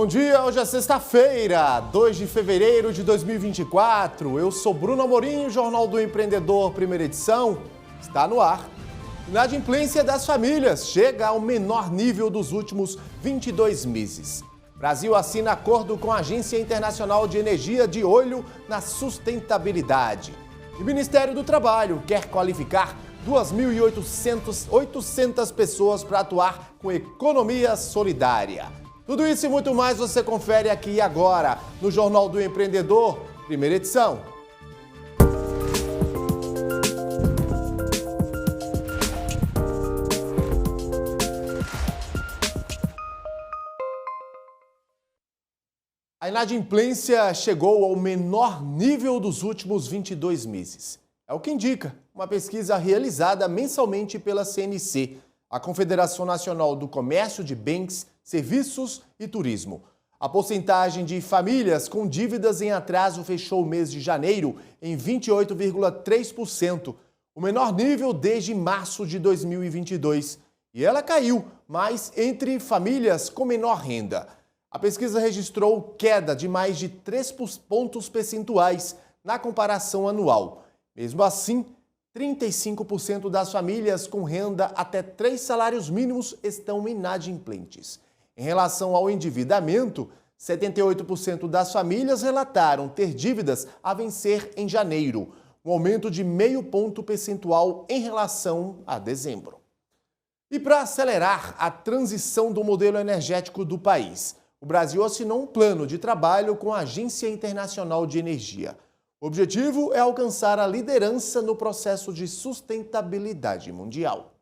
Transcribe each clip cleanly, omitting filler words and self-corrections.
Bom dia, hoje é sexta-feira, 2 de fevereiro de 2024. Eu sou Bruno Amorim, Jornal do Empreendedor, primeira edição, está no ar. Inadimplência das famílias chega ao menor nível dos últimos 22 meses. Brasil assina acordo com a Agência Internacional de Energia de olho na sustentabilidade. E o Ministério do Trabalho quer qualificar 2.800 pessoas para atuar com economia solidária. Tudo isso e muito mais você confere aqui e agora no Jornal do Empreendedor, primeira edição. A inadimplência chegou ao menor nível dos últimos 22 meses. É o que indica uma pesquisa realizada mensalmente pela CNC, a Confederação Nacional do Comércio de Bens, Serviços e Turismo. A porcentagem de famílias com dívidas em atraso fechou o mês de janeiro em 28,3%, o menor nível desde março de 2022. E ela caiu, mas entre famílias com menor renda. A pesquisa registrou queda de mais de 3 pontos percentuais na comparação anual. Mesmo assim, 35% das famílias com renda até 3 salários mínimos estão inadimplentes. Em relação ao endividamento, 78% das famílias relataram ter dívidas a vencer em janeiro, um aumento de meio ponto percentual em relação a dezembro. E para acelerar a transição do modelo energético do país, o Brasil assinou um plano de trabalho com a Agência Internacional de Energia. O objetivo é alcançar a liderança no processo de sustentabilidade mundial.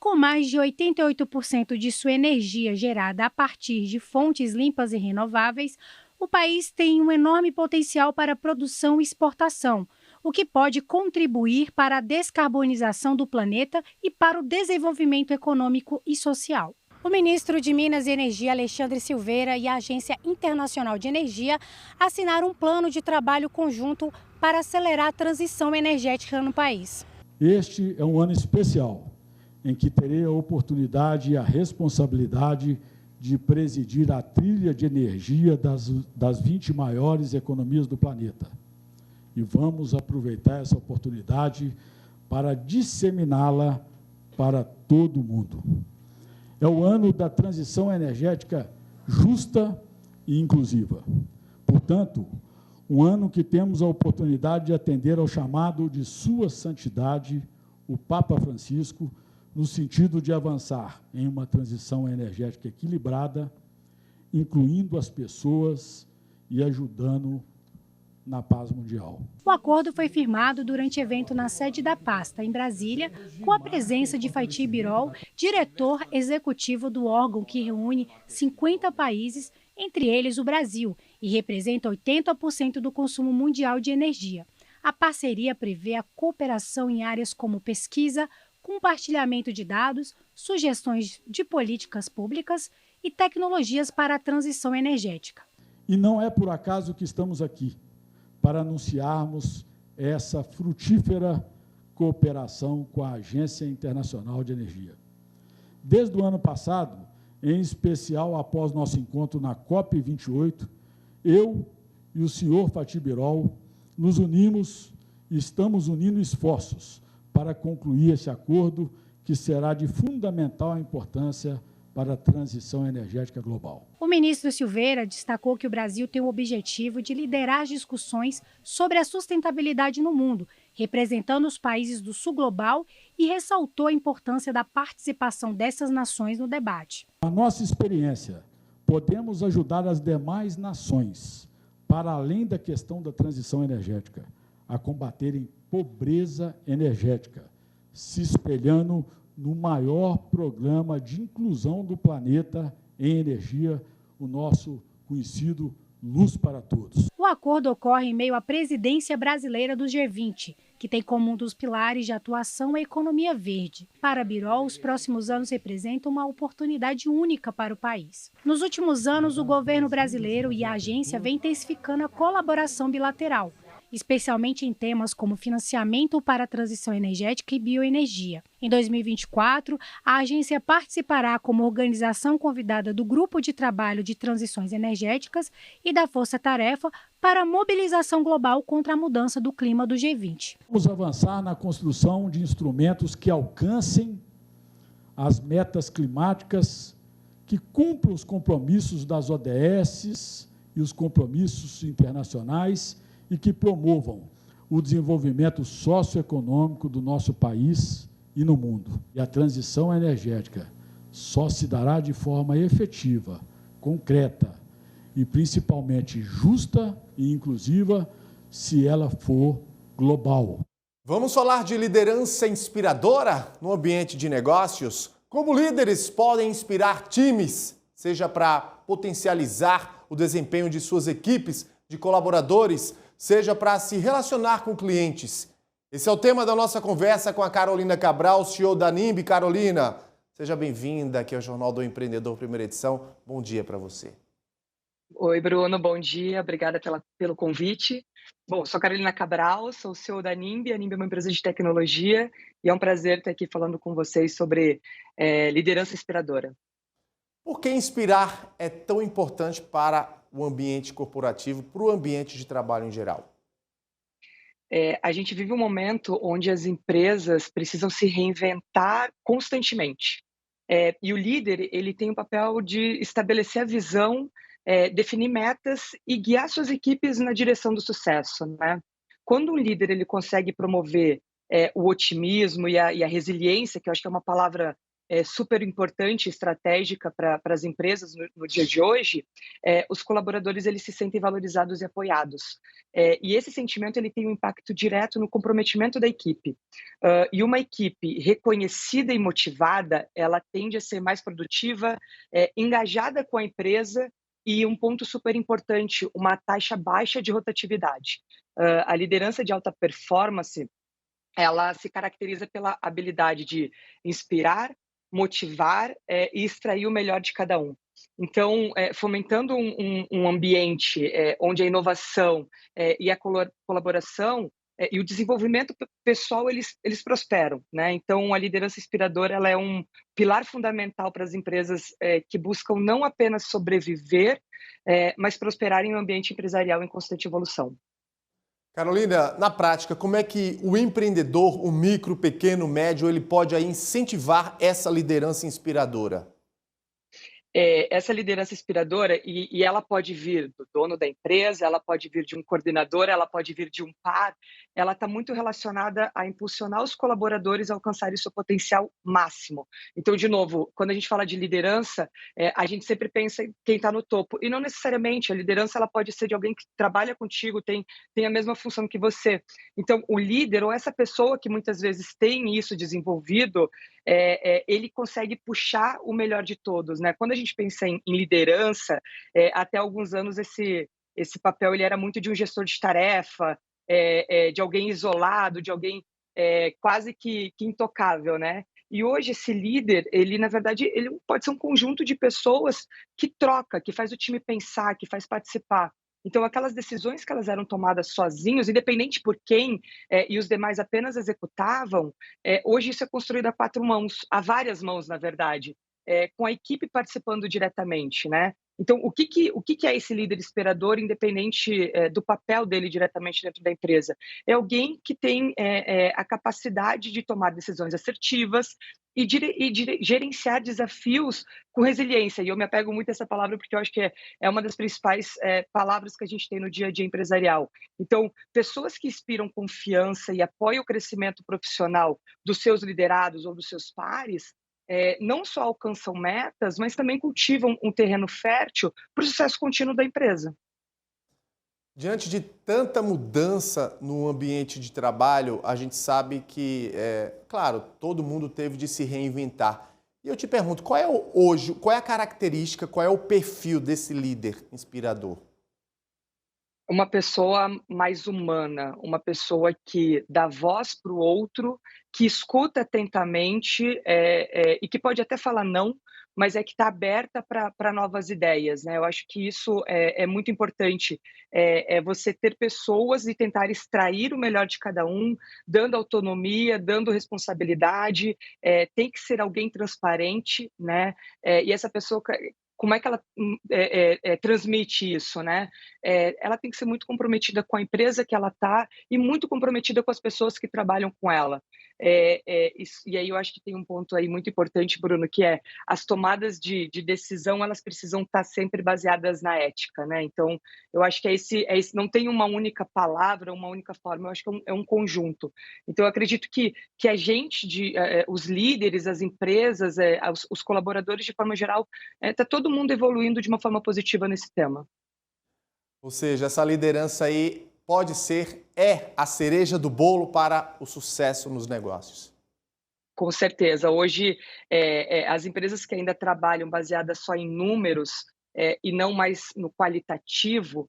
Com mais de 88% de sua energia gerada a partir de fontes limpas e renováveis, o país tem um enorme potencial para produção e exportação, o que pode contribuir para a descarbonização do planeta e para o desenvolvimento econômico e social. O ministro de Minas e Energia, Alexandre Silveira, e a Agência Internacional de Energia assinaram um plano de trabalho conjunto para acelerar a transição energética no país. Este é um ano especial, em que terei a oportunidade e a responsabilidade de presidir a trilha de energia das 20 maiores economias do planeta. E vamos aproveitar essa oportunidade para disseminá-la para todo o mundo. É o ano da transição energética justa e inclusiva. Portanto, um ano que temos a oportunidade de atender ao chamado de Sua Santidade, o Papa Francisco, no sentido de avançar em uma transição energética equilibrada, incluindo as pessoas e ajudando na paz mundial. O acordo foi firmado durante evento na sede da pasta, em Brasília, com a presença de Fatih Birol, diretor executivo do órgão que reúne 50 países, entre eles o Brasil, e representa 80% do consumo mundial de energia. A parceria prevê a cooperação em áreas como pesquisa, compartilhamento de dados, sugestões de políticas públicas e tecnologias para a transição energética. E não é por acaso que estamos aqui, para anunciarmos essa frutífera cooperação com a Agência Internacional de Energia. Desde o ano passado, em especial após nosso encontro na COP28, eu e o senhor Fatih Birol nos unimos e estamos unindo esforços para concluir esse acordo que será de fundamental importância para a transição energética global. O ministro Silveira destacou que o Brasil tem o objetivo de liderar as discussões sobre a sustentabilidade no mundo, representando os países do sul global, e ressaltou a importância da participação dessas nações no debate. A nossa experiência, podemos ajudar as demais nações, para além da questão da transição energética, a combaterem pobreza energética, se espelhando no maior programa de inclusão do planeta em energia, o nosso conhecido Luz para Todos. O acordo ocorre em meio à presidência brasileira do G20, que tem como um dos pilares de atuação a economia verde. Para Birol, os próximos anos representam uma oportunidade única para o país. Nos últimos anos, o governo brasileiro e a agência vêm intensificando a colaboração bilateral. especialmente em temas como financiamento para a transição energética e bioenergia. Em 2024, a agência participará como organização convidada do Grupo de Trabalho de Transições Energéticas e da Força Tarefa para a mobilização global contra a mudança do clima do G20. Vamos avançar na construção de instrumentos que alcancem as metas climáticas, que cumpram os compromissos das ODS e os compromissos internacionais e que promovam o desenvolvimento socioeconômico do nosso país e no mundo. E a transição energética só se dará de forma efetiva, concreta e principalmente justa e inclusiva se ela for global. Vamos falar de liderança inspiradora no ambiente de negócios? Como líderes podem inspirar times, seja para potencializar o desempenho de suas equipes, de colaboradores, seja para se relacionar com clientes. Esse é o tema da nossa conversa com a Carolina Cabral, CEO da NIMB. Carolina, seja bem-vinda aqui ao Jornal do Empreendedor, primeira edição. Bom dia para você. Oi, Bruno, bom dia, obrigada pelo convite. Bom, sou Carolina Cabral, sou CEO da NIMB. A NIMB é uma empresa de tecnologia e é um prazer estar aqui falando com vocês sobre liderança inspiradora. Por que inspirar é tão importante para o ambiente corporativo, para o ambiente de trabalho em geral? A gente vive um momento onde as empresas precisam se reinventar constantemente. E o líder, ele tem o papel de estabelecer a visão, definir metas e guiar suas equipes na direção do sucesso, né? Quando um líder ele consegue promover o otimismo e a resiliência, que eu acho que é uma palavra super importante, estratégica para as empresas no dia de hoje, os colaboradores eles se sentem valorizados e apoiados. E esse sentimento ele tem um impacto direto no comprometimento da equipe. E uma equipe reconhecida e motivada, ela tende a ser mais produtiva, engajada com a empresa e um ponto super importante, uma taxa baixa de rotatividade. A liderança de alta performance, ela se caracteriza pela habilidade de inspirar, motivar e extrair o melhor de cada um. Então, fomentando um ambiente onde a inovação e a colaboração e o desenvolvimento pessoal, eles prosperam, né? Então, a liderança inspiradora ela é um pilar fundamental para as empresas que buscam não apenas sobreviver, mas prosperar em um ambiente empresarial em constante evolução. Carolina, na prática, como é que o empreendedor, o micro, pequeno, médio, ele pode aí incentivar essa liderança inspiradora? Essa liderança inspiradora, e ela pode vir do dono da empresa, ela pode vir de um coordenador, ela pode vir de um par, ela está muito relacionada a impulsionar os colaboradores a alcançarem seu potencial máximo. Então, de novo, quando a gente fala de liderança, a gente sempre pensa em quem está no topo, e não necessariamente, a liderança ela pode ser de alguém que trabalha contigo, tem a mesma função que você. Então, o líder, ou essa pessoa que muitas vezes tem isso desenvolvido, ele consegue puxar o melhor de todos, né? Quando a gente pensa em liderança, até alguns anos esse papel ele era muito de um gestor de tarefa, de alguém isolado, de alguém quase que intocável, né? E hoje esse líder, ele na verdade ele pode ser um conjunto de pessoas que troca, que faz o time pensar, que faz participar. Então, aquelas decisões que elas eram tomadas sozinhos, independente por quem, e os demais apenas executavam, hoje isso é construído a 4 mãos, a várias mãos, na verdade, com a equipe participando diretamente, né? Então, o que é esse líder inspirador, independente do papel dele diretamente dentro da empresa? É alguém que tem a capacidade de tomar decisões assertivas e gerenciar desafios com resiliência. E eu me apego muito a essa palavra porque eu acho que é uma das principais palavras que a gente tem no dia a dia empresarial. Então, pessoas que inspiram confiança e apoiam o crescimento profissional dos seus liderados ou dos seus pares, não só alcançam metas, mas também cultivam um terreno fértil para o sucesso contínuo da empresa. Diante de tanta mudança no ambiente de trabalho, a gente sabe que, claro, todo mundo teve de se reinventar. E eu te pergunto, qual é a característica, qual é o perfil desse líder inspirador? Uma pessoa mais humana, uma pessoa que dá voz para o outro, que escuta atentamente e que pode até falar não, mas é que está aberta para novas ideias, né? Eu acho que isso é muito importante, você ter pessoas e tentar extrair o melhor de cada um, dando autonomia, dando responsabilidade, tem que ser alguém transparente, né? E essa pessoa, como é que ela transmite isso, né? Ela tem que ser muito comprometida com a empresa que ela está e muito comprometida com as pessoas que trabalham com ela. E aí eu acho que tem um ponto aí muito importante, Bruno, que é as tomadas de decisão, elas precisam estar sempre baseadas na ética, né? Então, eu acho que esse, não tem uma única palavra, uma única forma, eu acho que é um conjunto. Então, eu acredito que a gente, os líderes, as empresas, os colaboradores, de forma geral, está todo mundo evoluindo de uma forma positiva nesse tema. Ou seja, essa liderança aí pode ser, a cereja do bolo para o sucesso nos negócios. Com certeza. Hoje, as empresas que ainda trabalham baseadas só em números e não mais no qualitativo,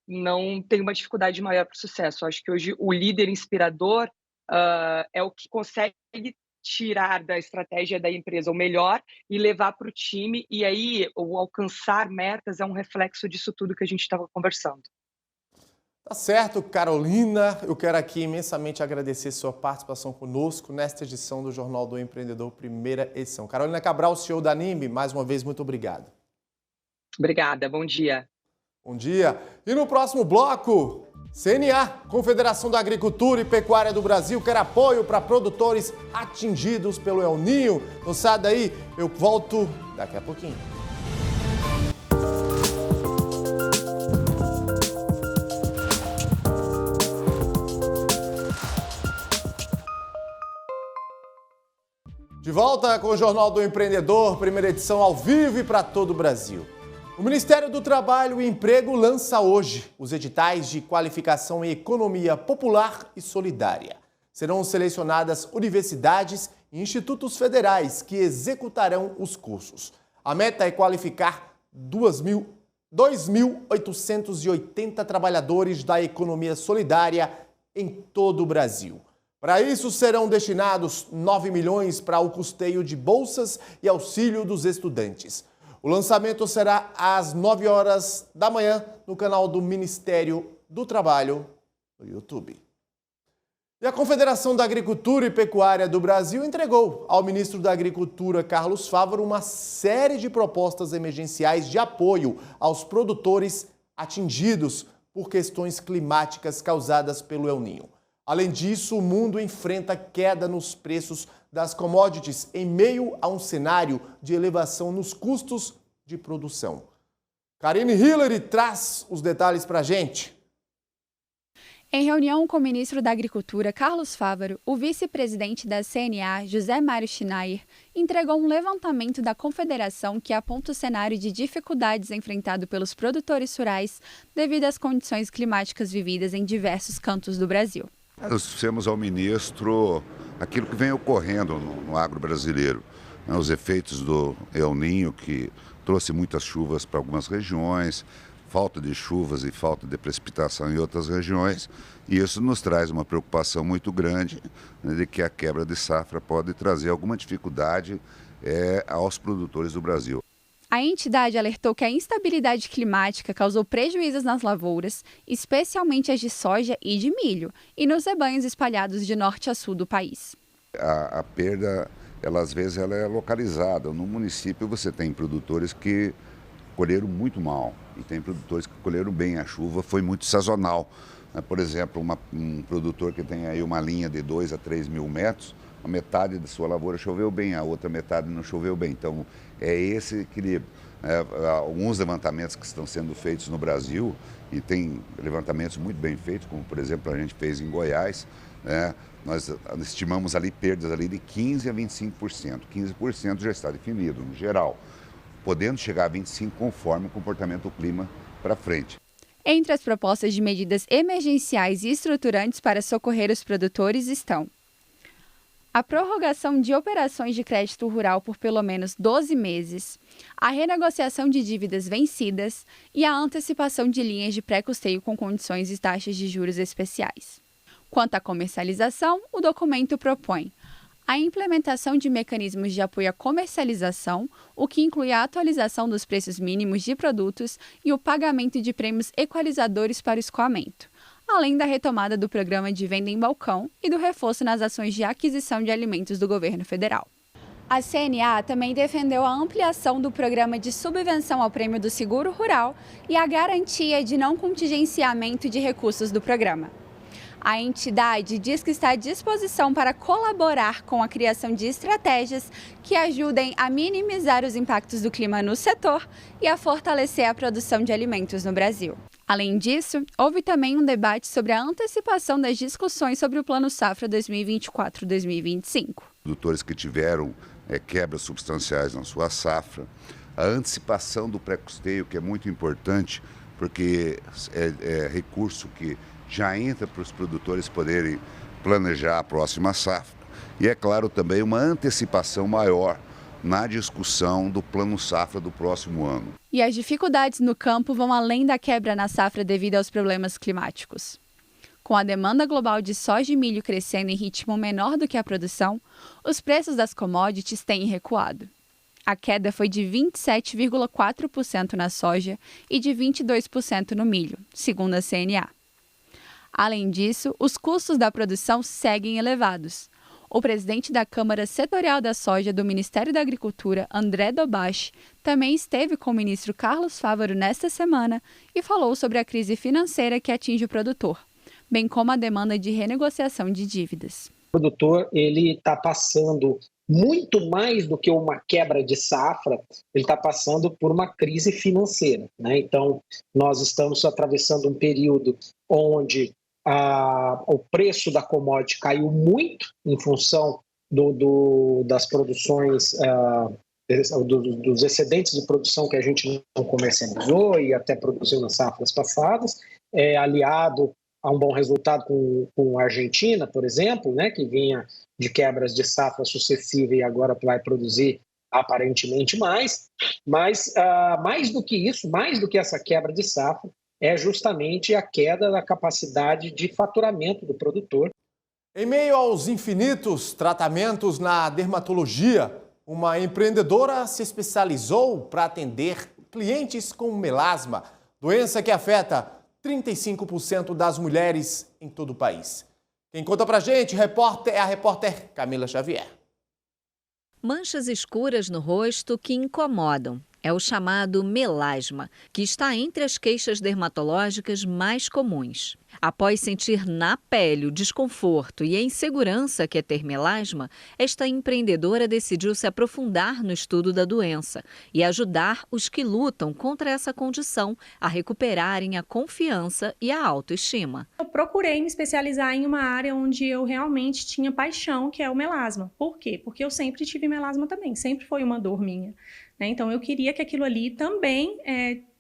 não tem uma dificuldade maior para o sucesso. Eu acho que hoje o líder inspirador é o que consegue tirar da estratégia da empresa o melhor e levar para o time, e aí o alcançar metas é um reflexo disso tudo que a gente estava conversando. Tá certo, Carolina. Eu quero aqui imensamente agradecer sua participação conosco nesta edição do Jornal do Empreendedor, primeira edição. Carolina Cabral, CEO da NIMBY, mais uma vez, muito obrigado. Obrigada, bom dia. Bom dia. E no próximo bloco, CNA, Confederação da Agricultura e Pecuária do Brasil, quer apoio para produtores atingidos pelo El Niño. Não sai daí, eu volto daqui a pouquinho. De volta com o Jornal do Empreendedor, primeira edição ao vivo e para todo o Brasil. O Ministério do Trabalho e Emprego lança hoje os editais de qualificação em economia popular e solidária. Serão selecionadas universidades e institutos federais que executarão os cursos. A meta é qualificar 2.880 trabalhadores da economia solidária em todo o Brasil. Para isso, serão destinados 9 milhões para o custeio de bolsas e auxílio dos estudantes. O lançamento será às 9 horas da manhã no canal do Ministério do Trabalho no YouTube. E a Confederação da Agricultura e Pecuária do Brasil entregou ao ministro da Agricultura, Carlos Fávaro, uma série de propostas emergenciais de apoio aos produtores atingidos por questões climáticas causadas pelo El Niño. Além disso, o mundo enfrenta queda nos preços das commodities em meio a um cenário de elevação nos custos de produção. Karine Hillary traz os detalhes para a gente. Em reunião com o ministro da Agricultura, Carlos Fávaro, o vice-presidente da CNA, José Mário Schneier, entregou um levantamento da Confederação que aponta o cenário de dificuldades enfrentado pelos produtores rurais devido às condições climáticas vividas em diversos cantos do Brasil. Nós dissemos ao ministro aquilo que vem ocorrendo no agro brasileiro, né, os efeitos do El Niño, que trouxe muitas chuvas para algumas regiões, falta de chuvas e falta de precipitação em outras regiões, e isso nos traz uma preocupação muito grande, né, de que a quebra de safra pode trazer alguma dificuldade aos produtores do Brasil. A entidade alertou que a instabilidade climática causou prejuízos nas lavouras, especialmente as de soja e de milho, e nos rebanhos espalhados de norte a sul do país. A perda, às vezes, ela é localizada. No município você tem produtores que colheram muito mal e tem produtores que colheram bem. A chuva foi muito sazonal. Por exemplo, um produtor que tem aí uma linha de 2 a 3 mil metros, a metade da sua lavoura choveu bem, a outra metade não choveu bem. Então, é esse equilíbrio. Alguns levantamentos que estão sendo feitos no Brasil, e tem levantamentos muito bem feitos, como, por exemplo, a gente fez em Goiás, nós estimamos ali perdas ali de 15% a 25%. 15% já está definido, no geral, podendo chegar a 25% conforme o comportamento do clima para frente. Entre as propostas de medidas emergenciais e estruturantes para socorrer os produtores estão a prorrogação de operações de crédito rural por pelo menos 12 meses, a renegociação de dívidas vencidas e a antecipação de linhas de pré-custeio com condições e taxas de juros especiais. Quanto à comercialização, o documento propõe a implementação de mecanismos de apoio à comercialização, o que inclui a atualização dos preços mínimos de produtos e o pagamento de prêmios equalizadores para o escoamento, além da retomada do programa de venda em balcão e do reforço nas ações de aquisição de alimentos do governo federal. A CNA também defendeu a ampliação do programa de subvenção ao prêmio do seguro rural e a garantia de não contingenciamento de recursos do programa. A entidade diz que está à disposição para colaborar com a criação de estratégias que ajudem a minimizar os impactos do clima no setor e a fortalecer a produção de alimentos no Brasil. Além disso, houve também um debate sobre a antecipação das discussões sobre o Plano Safra 2024-2025. Produtores que tiveram quebras substanciais na sua safra, a antecipação do pré-custeio, que é muito importante, porque é recurso que já entra para os produtores poderem planejar a próxima safra. E é claro também uma antecipação maior na discussão do Plano Safra do próximo ano. E as dificuldades no campo vão além da quebra na safra devido aos problemas climáticos. Com a demanda global de soja e milho crescendo em ritmo menor do que a produção, os preços das commodities têm recuado. A queda foi de 27,4% na soja e de 22% no milho, segundo a CNA. Além disso, os custos da produção seguem elevados. O presidente da Câmara Setorial da Soja do Ministério da Agricultura, André Dobache, também esteve com o ministro Carlos Fávaro nesta semana e falou sobre a crise financeira que atinge o produtor, bem como a demanda de renegociação de dívidas. O produtor está passando muito mais do que uma quebra de safra, ele está passando por uma crise financeira, né? Então, nós estamos atravessando um período onde o preço da commodity caiu muito em função das produções, dos excedentes de produção que a gente não comercializou e até produziu nas safras passadas, aliado a um bom resultado com a Argentina, por exemplo, né, que vinha de quebras de safra sucessiva e agora vai produzir aparentemente mais. Mas mais do que isso, mais do que essa quebra de safra, é justamente a queda da capacidade de faturamento do produtor. Em meio aos infinitos tratamentos na dermatologia, uma empreendedora se especializou para atender clientes com melasma, doença que afeta 35% das mulheres em todo o país. Quem conta pra gente é a repórter Camila Xavier. Manchas escuras no rosto que incomodam. É o chamado melasma, que está entre as queixas dermatológicas mais comuns. Após sentir na pele o desconforto e a insegurança que é ter melasma, esta empreendedora decidiu se aprofundar no estudo da doença e ajudar os que lutam contra essa condição a recuperarem a confiança e a autoestima. Eu procurei me especializar em uma área onde eu realmente tinha paixão, que é o melasma. Por quê? Porque eu sempre tive melasma também, sempre foi uma dor minha. Então, eu queria que aquilo ali também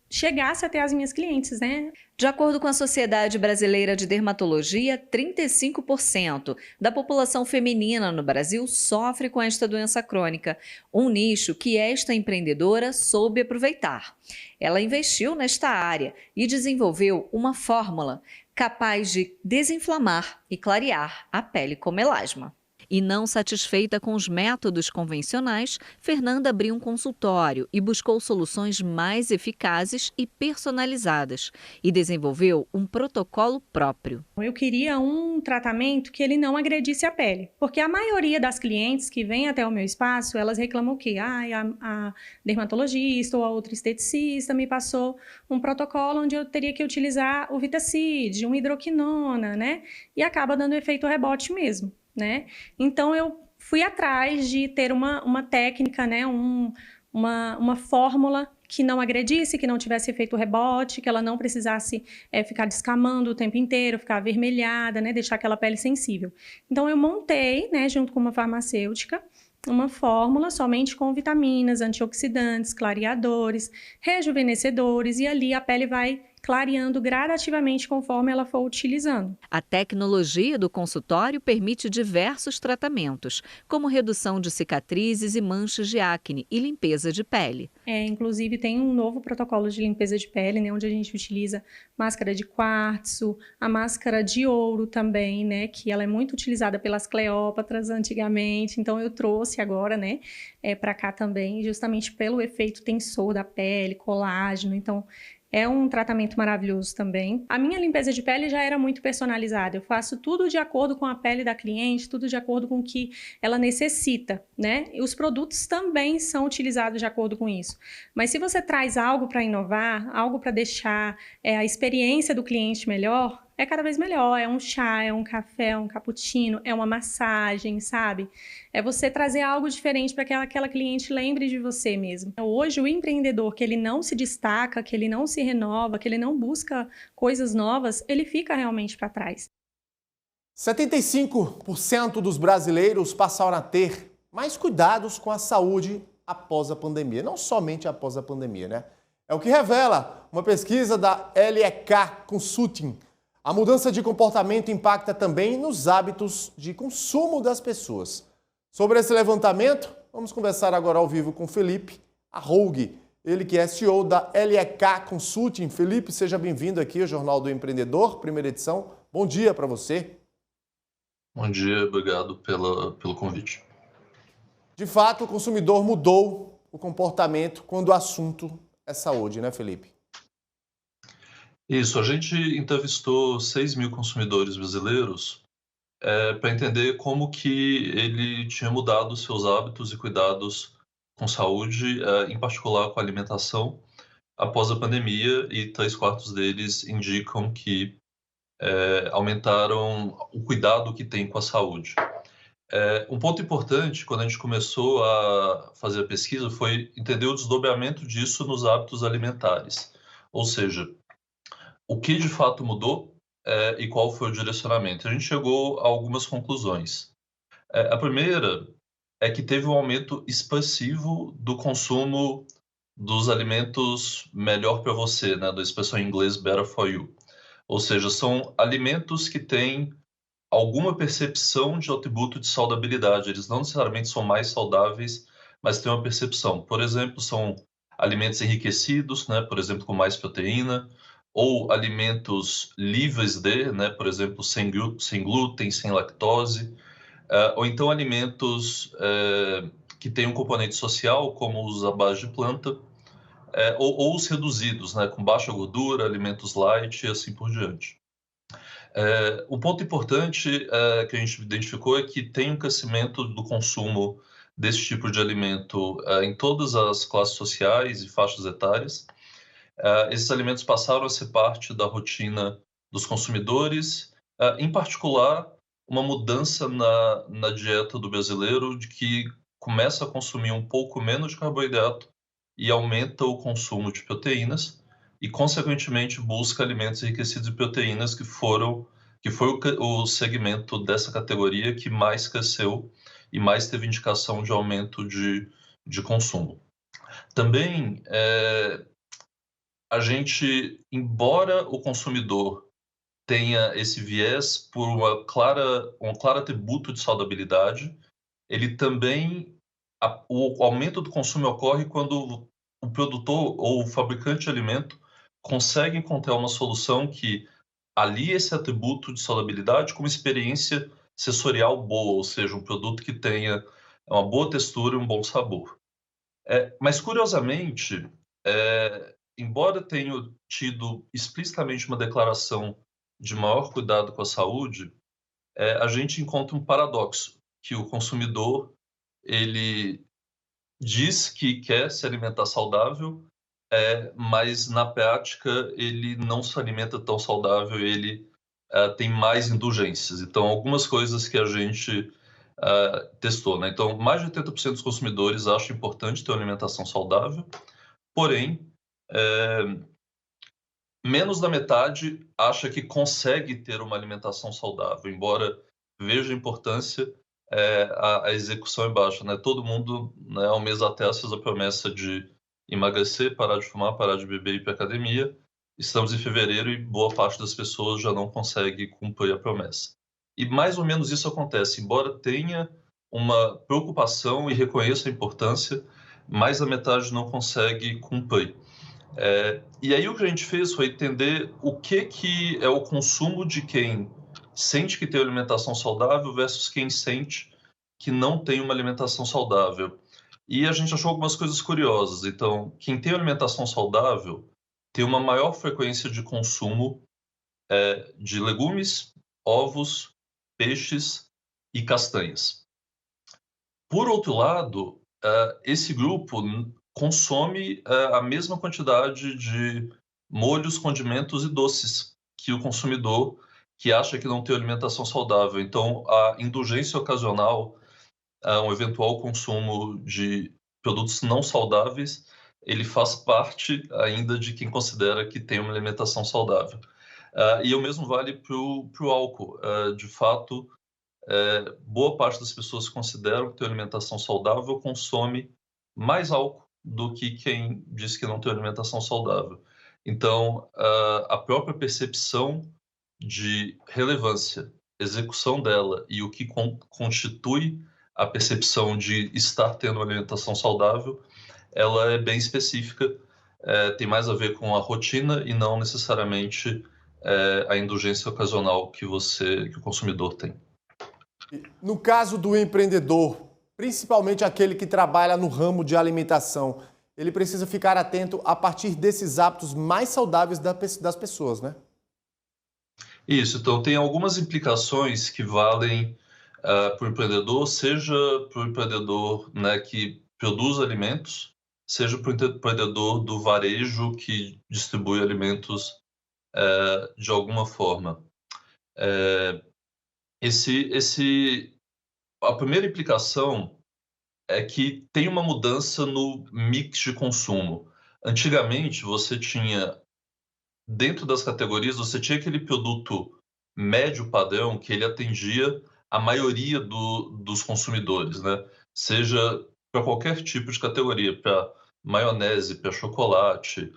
chegasse até as minhas clientes, né? De acordo com a Sociedade Brasileira de Dermatologia, 35% da população feminina no Brasil sofre com esta doença crônica, um nicho que esta empreendedora soube aproveitar. Ela investiu nesta área e desenvolveu uma fórmula capaz de desinflamar e clarear a pele com melasma. E não satisfeita com os métodos convencionais, Fernanda abriu um consultório e buscou soluções mais eficazes e personalizadas e desenvolveu um protocolo próprio. Eu queria um tratamento que ele não agredisse a pele, porque a maioria das clientes que vêm até o meu espaço, elas reclamam que a dermatologista ou a outra esteticista me passou um protocolo onde eu teria que utilizar o Vitacid, uma hidroquinona, né? E acaba dando efeito rebote mesmo. Né? Então, eu fui atrás de ter uma técnica, né? uma fórmula que não agredisse, que não tivesse efeito rebote, que ela não precisasse ficar descamando o tempo inteiro, ficar avermelhada, né? Deixar aquela pele sensível. Então, eu montei, né, junto com uma farmacêutica, uma fórmula somente com vitaminas, antioxidantes, clareadores, rejuvenescedores, e ali a pele vai clareando gradativamente conforme ela for utilizando. A tecnologia do consultório permite diversos tratamentos, como redução de cicatrizes e manchas de acne e limpeza de pele. Inclusive tem um novo protocolo de limpeza de pele, né, onde a gente utiliza máscara de quartzo, a máscara de ouro também, né, que ela é muito utilizada pelas Cleópatras antigamente, então eu trouxe agora, né, para cá também, justamente pelo efeito tensor da pele, colágeno, então é um tratamento maravilhoso também. A minha limpeza de pele já era muito personalizada. Eu faço tudo de acordo com a pele da cliente, tudo de acordo com o que ela necessita, né? E os produtos também são utilizados de acordo com isso. Mas se você traz algo para inovar, algo para deixar a experiência do cliente melhor, é cada vez melhor. É um chá, é um café, é um cappuccino, é uma massagem, sabe? É você trazer algo diferente para que aquela cliente lembre de você mesmo. Hoje, o empreendedor que ele não se destaca, que ele não se renova, que ele não busca coisas novas, ele fica realmente para trás. 75% dos brasileiros passaram a ter mais cuidados com a saúde após a pandemia. Não somente após a pandemia, né? É o que revela uma pesquisa da LEK Consulting. A mudança de comportamento impacta também nos hábitos de consumo das pessoas. Sobre esse levantamento, vamos conversar agora ao vivo com Felipe Arroug, ele que é CEO da LEK Consulting. Felipe, seja bem-vindo aqui ao Jornal do Empreendedor, primeira edição. Bom dia para você. Bom dia, obrigado pelo convite. De fato, o consumidor mudou o comportamento quando o assunto é saúde, né, Felipe? Isso, a gente entrevistou 6 mil consumidores brasileiros para entender como que ele tinha mudado seus hábitos e cuidados com saúde, em particular com a alimentação, após a pandemia, e 3/4 deles indicam que aumentaram o cuidado que tem com a saúde. Um ponto importante, quando a gente começou a fazer a pesquisa, foi entender o desdobramento disso nos hábitos alimentares. Ou seja, o que de fato mudou e qual foi o direcionamento. A gente chegou a algumas conclusões. A primeira é que teve um aumento expressivo do consumo dos alimentos melhor para você, né? Da expressão em inglês better for you. Ou seja, são alimentos que têm alguma percepção de atributo de saudabilidade. Eles não necessariamente são mais saudáveis, mas têm uma percepção. Por exemplo, são alimentos enriquecidos, né? Por exemplo, com mais proteína, ou alimentos livres de, né? Por exemplo, sem glúten, sem lactose, ou então alimentos que têm um componente social, como os à base de planta, ou os reduzidos, né? Com baixa gordura, alimentos light e assim por diante. O ponto importante que a gente identificou é que tem um crescimento do consumo desse tipo de alimento em todas as classes sociais e faixas etárias. Esses alimentos passaram a ser parte da rotina dos consumidores, em particular, uma mudança na dieta do brasileiro, de que começa a consumir um pouco menos de carboidrato e aumenta o consumo de proteínas, e, consequentemente, busca alimentos enriquecidos em proteínas, que foi o segmento dessa categoria que mais cresceu e mais teve indicação de aumento de consumo. Também, a gente, embora o consumidor tenha esse viés por um claro atributo de saudabilidade, ele também, o aumento do consumo ocorre quando o produtor ou o fabricante de alimento consegue encontrar uma solução que alia esse atributo de saudabilidade com uma experiência sensorial boa, ou seja, um produto que tenha uma boa textura e um bom sabor. Mas, curiosamente, embora tenha tido explicitamente uma declaração de maior cuidado com a saúde, a gente encontra um paradoxo, que o consumidor ele diz que quer se alimentar saudável, mas na prática ele não se alimenta tão saudável, ele tem mais indulgências. Então, algumas coisas que a gente testou, né? Então, mais de 80% dos consumidores acham importante ter uma alimentação saudável, porém, menos da metade acha que consegue ter uma alimentação saudável, embora veja a importância, a execução é baixa, né? Todo mundo, né, ao mês até fez a promessa de emagrecer, parar de fumar, parar de beber e ir para a academia, estamos em fevereiro e boa parte das pessoas já não consegue cumprir a promessa. E mais ou menos isso acontece, embora tenha uma preocupação e reconheça a importância, mais da metade não consegue cumprir. E aí o que a gente fez foi entender o que é o consumo de quem sente que tem alimentação saudável versus quem sente que não tem uma alimentação saudável. E a gente achou algumas coisas curiosas. Então, quem tem alimentação saudável tem uma maior frequência de consumo de legumes, ovos, peixes e castanhas. Por outro lado, esse grupo consome a mesma quantidade de molhos, condimentos e doces que o consumidor que acha que não tem alimentação saudável. Então, a indulgência ocasional, um eventual consumo de produtos não saudáveis, ele faz parte ainda de quem considera que tem uma alimentação saudável. E o mesmo vale para o álcool. De fato, boa parte das pessoas que consideram que tem alimentação saudável consome mais álcool do que quem diz que não tem alimentação saudável. Então, a própria percepção de relevância, execução dela e o que constitui a percepção de estar tendo uma alimentação saudável, ela é bem específica, tem mais a ver com a rotina e não necessariamente a indulgência ocasional que o consumidor tem. No caso do empreendedor, principalmente aquele que trabalha no ramo de alimentação, ele precisa ficar atento a partir desses hábitos mais saudáveis das pessoas, né? Isso, então tem algumas implicações que valem para o empreendedor, seja para o empreendedor, né, que produz alimentos, seja para o empreendedor do varejo que distribui alimentos de alguma forma. A primeira implicação é que tem uma mudança no mix de consumo. Antigamente, você tinha, dentro das categorias, você tinha aquele produto médio padrão que ele atendia a maioria dos consumidores, né? Seja para qualquer tipo de categoria, para maionese, para chocolate,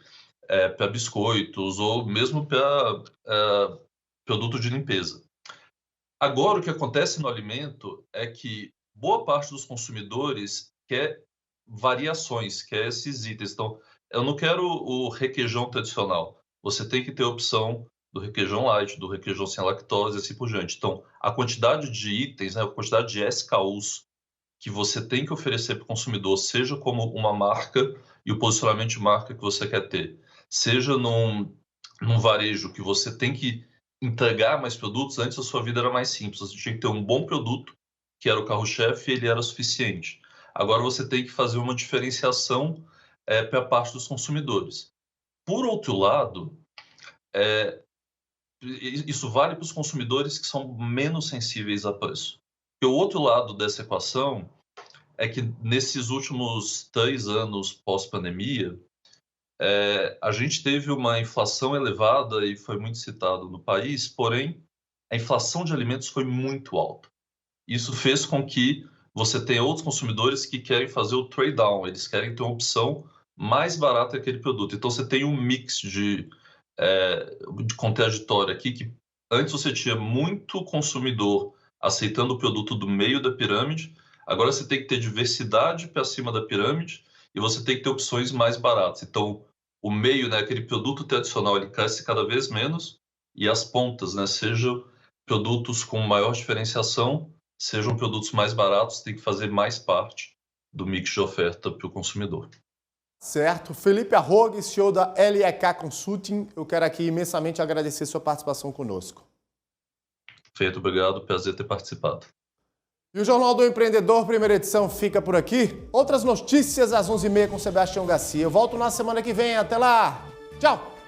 para biscoitos ou mesmo para produto de limpeza. Agora, o que acontece no alimento é que boa parte dos consumidores quer variações, quer esses itens. Então, eu não quero o requeijão tradicional. Você tem que ter a opção do requeijão light, do requeijão sem lactose e assim por diante. Então, a quantidade de itens, né, a quantidade de SKUs que você tem que oferecer para o consumidor, seja como uma marca e o posicionamento de marca que você quer ter, seja num varejo que você tem que entregar mais produtos. Antes a sua vida era mais simples, você tinha que ter um bom produto, que era o carro-chefe, e ele era suficiente. Agora você tem que fazer uma diferenciação para a parte dos consumidores. Por outro lado, isso vale para os consumidores que são menos sensíveis a preço. E o outro lado dessa equação é que nesses últimos 3 anos pós-pandemia, a gente teve uma inflação elevada e foi muito citado no país, porém, a inflação de alimentos foi muito alta. Isso fez com que você tenha outros consumidores que querem fazer o trade-down, eles querem ter uma opção mais barata daquele produto. Então, você tem um mix de contraditório aqui, que antes você tinha muito consumidor aceitando o produto do meio da pirâmide, agora você tem que ter diversidade para cima da pirâmide e você tem que ter opções mais baratas. Então, o meio, né, aquele produto tradicional, ele cresce cada vez menos e as pontas, né, sejam produtos com maior diferenciação, sejam produtos mais baratos, tem que fazer mais parte do mix de oferta para o consumidor. Certo. Felipe Arrogue, CEO da LEK Consulting, eu quero aqui imensamente agradecer sua participação conosco. Feito, obrigado, prazer ter participado. E o Jornal do Empreendedor, primeira edição, fica por aqui. Outras notícias às 11h30 com Sebastião Garcia. Eu volto na semana que vem. Até lá. Tchau.